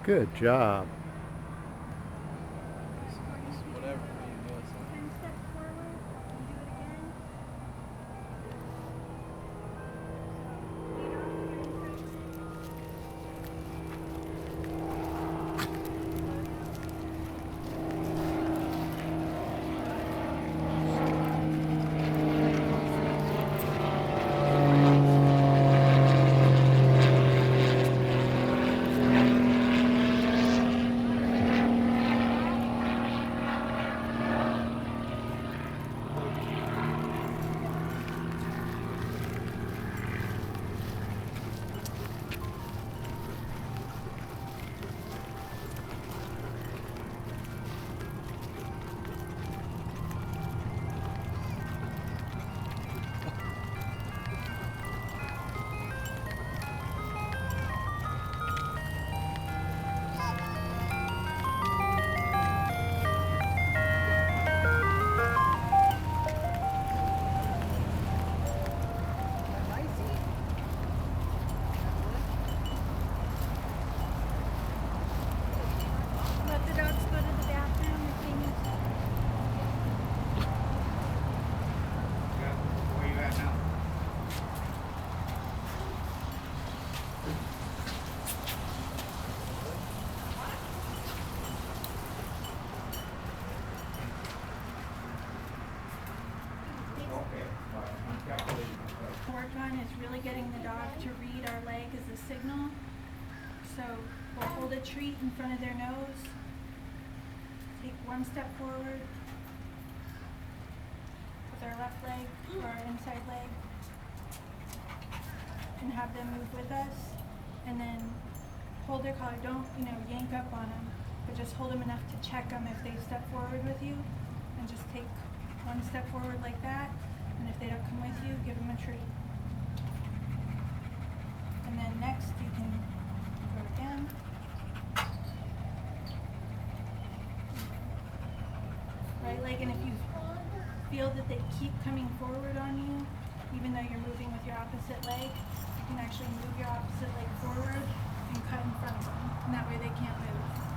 Good job. Whatever you do, it's 10 steps forward and do it again. Lead off your inside leg. Let the dogs go to the bathroom if they need to. Where you at now? Okay, all right, I'm calculating myself. Work on is really getting the dog to read our leg as a signal. So we'll hold a treat in front of their nose. Take one step forward with our left leg or our inside leg and have them move with us. And then hold their collar. Don't, yank up on them, but just hold them enough to check them if they step forward with you. And just take one step forward like that. And if they don't come with you, give them a treat. And then next you can go again. Right leg, and if you feel that they keep coming forward on you, even though you're moving with your opposite leg, you can actually move your opposite leg forward and cut in front of them. And that way they can't move.